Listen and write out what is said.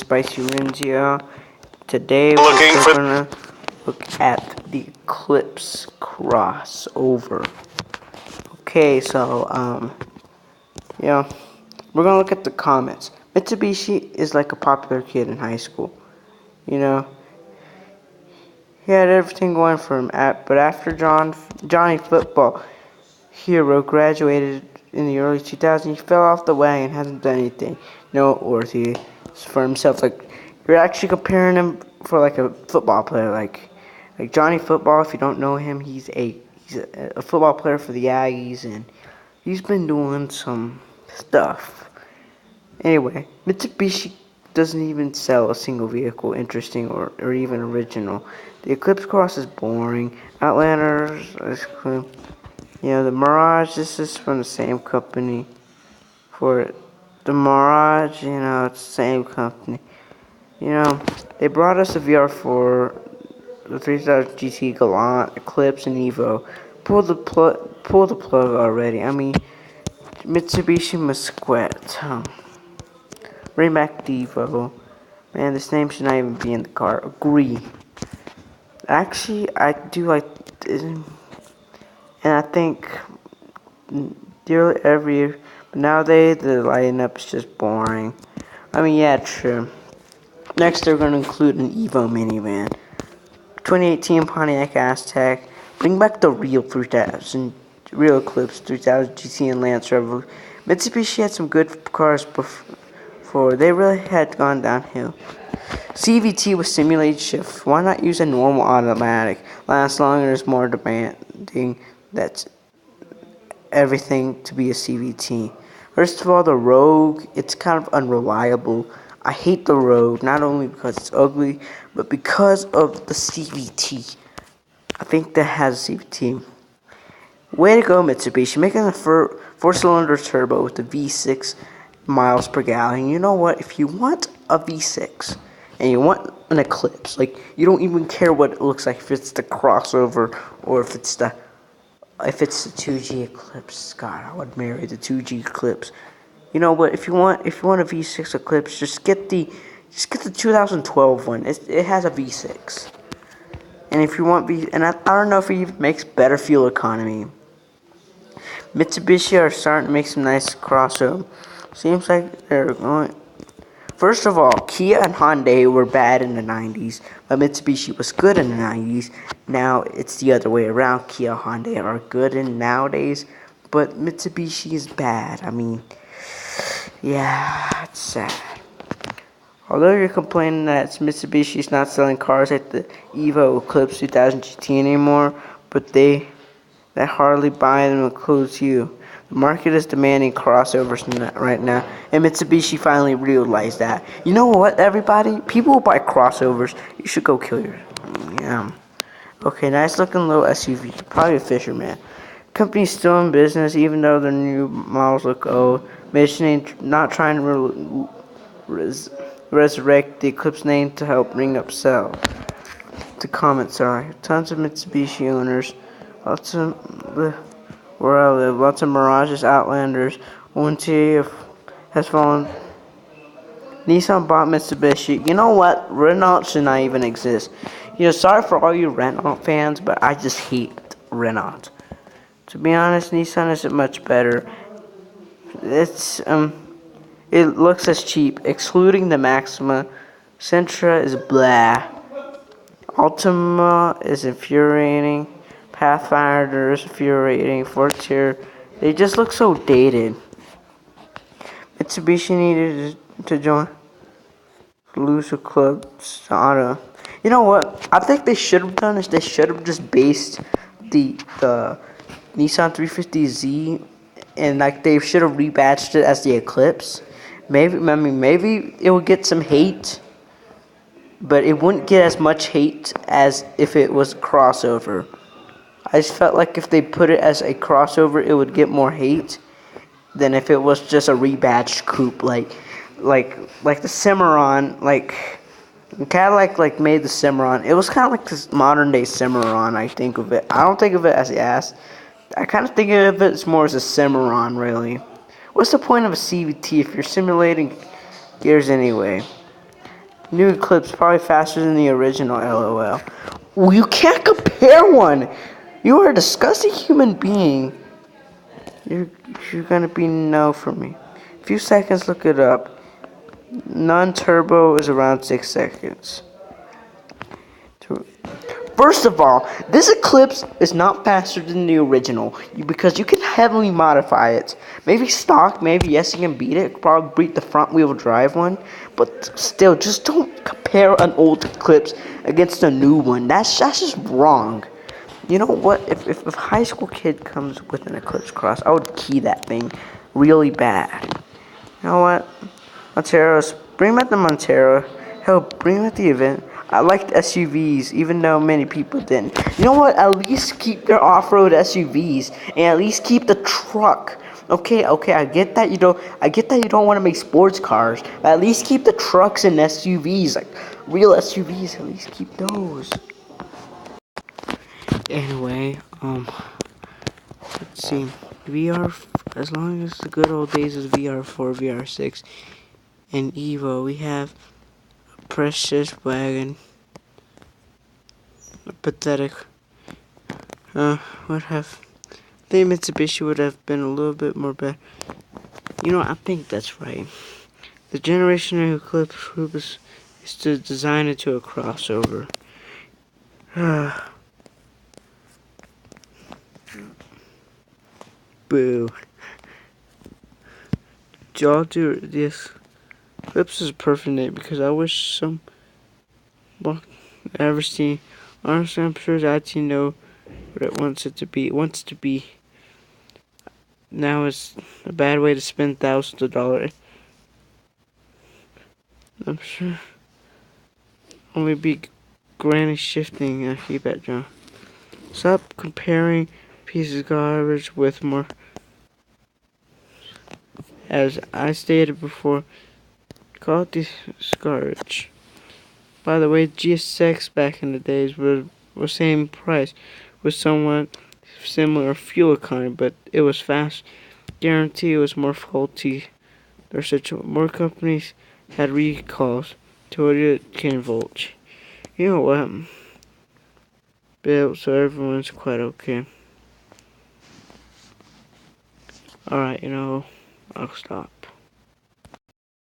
Spicy Wins here. Today we're gonna look at the Eclipse crossover. Okay, so yeah, we're gonna look at the comments. Mitsubishi is like a popular kid in high school. You know, he had everything going for him. But after Johnny Football Hero graduated in the early 2000s, he fell off the wagon and hasn't done anything noteworthy for himself. Like, you're actually comparing him for like a football player, like Johnny Football. If you don't know him, he's a football player for the Aggies, and he's been doing some stuff. Anyway, Mitsubishi doesn't even sell a single vehicle interesting or even original. The Eclipse Cross is boring. Outlander is cool. The Mirage, this is from the same company. For the Mirage, it's the same company. They brought us a VR4, the 3000 GT Galant, Eclipse, and Evo. Pull the plug already. I mean, Mitsubishi must quit. Bring back the Evo. Man, this name should not even be in the car. Agree. Actually, I do like this. And I think nearly every year, but nowadays the lineup is just boring. I mean, yeah, true. Next, they're going to include an Evo minivan, 2018 Pontiac Aztek. Bring back the real Eclipse 3000 GT and Lance Revolution. Mitsubishi had some good cars before. They really had gone downhill. CVT with simulated shift. Why not use a normal automatic? Lasts longer, is more demanding. That's everything to be a CVT. First of all, the Rogue, it's kind of unreliable. I hate the Rogue, not only because it's ugly, but because of the CVT. I think that has a CVT. Way to go, Mitsubishi, making a four-cylinder turbo with a V6 miles per gallon. You know what? If you want a V6 and you want an Eclipse, like, you don't even care what it looks like, if it's the crossover or if it's the 2G Eclipse. God, I would marry the 2G Eclipse. You know what? If you want a V6 Eclipse, just get the 2012 one. It has a V6. And if you want I don't know if it even makes better fuel economy. Mitsubishi are starting to make some nice crossover. Seems like they're going. First of all, Kia and Hyundai were bad in the 90s, but Mitsubishi was good in the 90s. Now it's the other way around. Kia and Hyundai are good in nowadays, but Mitsubishi is bad. I mean, yeah, it's sad. Although you're complaining that Mitsubishi's not selling cars like the Evo Eclipse 2000 GT anymore, but that hardly buy them includes you. The market is demanding crossovers right now, and Mitsubishi finally realized that. You know what, everybody? People who buy crossovers, you should go kill your... Yeah. Okay, nice looking little SUV. Probably a Fisherman. Company's still in business, even though their new models look old. Mentioning not trying to resurrect the Eclipse name to help bring up sales. The comments are tons of Mitsubishi owners, lots of where I live, lots of Mirages, Outlanders. ONT has fallen. Nissan bought Mitsubishi. You know what? Renault should not even exist. Sorry for all you Renault fans, but I just hate Renault. To be honest, Nissan isn't much better. It looks as cheap, excluding the Maxima. Sentra is blah. Altima is infuriating. Pathfinder is infuriating. Fortier, they just look so dated. Mitsubishi needed to join Loser Club Auto. You know what? I think they should have done is they should have just based the Nissan 350Z, and like they should have rebadged it as the Eclipse. Maybe it would get some hate, but it wouldn't get as much hate as if it was a crossover. I just felt like if they put it as a crossover, it would get more hate than if it was just a rebadged coupe, like the Cimarron, Cadillac made the Cimarron. It was kind of like this modern day Cimarron. I think of it. I don't think of it as the ass. I kind of think of it as more as a Cimarron, really. What's the point of a CVT if you're simulating gears anyway? New Eclipse probably faster than the original, LOL. Well, you can't compare one. You are a disgusting human being. You're you're gonna be no for me. A few seconds, look it up. Non-turbo is around 6 seconds. First of all, this Eclipse is not faster than the original because you can heavily modify it. Maybe stock, maybe yes you can beat it. Probably beat the front wheel drive one, but still, just don't compare an old Eclipse against a new one. That's just wrong. You know what? If a high school kid comes with an Eclipse Cross, I would key that thing really bad. You know what? Montero's, bring back the Montero. Hell, bring back the event. I liked SUVs, even though many people didn't. You know what? At least keep their off-road SUVs, and at least keep the truck. Okay, I get that you don't. I get that you don't want to make sports cars, but at least keep the trucks and SUVs, like real SUVs. At least keep those. Anyway, let's see. VR, as long as the good old days of VR4, VR6, and Evo, we have a precious wagon. Pathetic. Would have. I think Mitsubishi would have been a little bit more better. You know, I think that's right. The generation of Eclipse group is to design it to a crossover. Boo. Y'all do this. Eclipse is a perfect name because I wish some ever see. Honestly, I'm sure that you know what it wants it to be. It wants to be. Now it's a bad way to spend thousands of dollars. I'm sure. Only be granny shifting. I keep that, John. Stop comparing pieces of garbage with more. As I stated before, call it discourage. By the way, GSX back in the days was same price with somewhat similar fuel economy, but it was fast. Guarantee it was more faulty. There's such more companies had recalls. Toyota can Volch. You know what? Built so everyone's quite okay. Alright, I'll stop.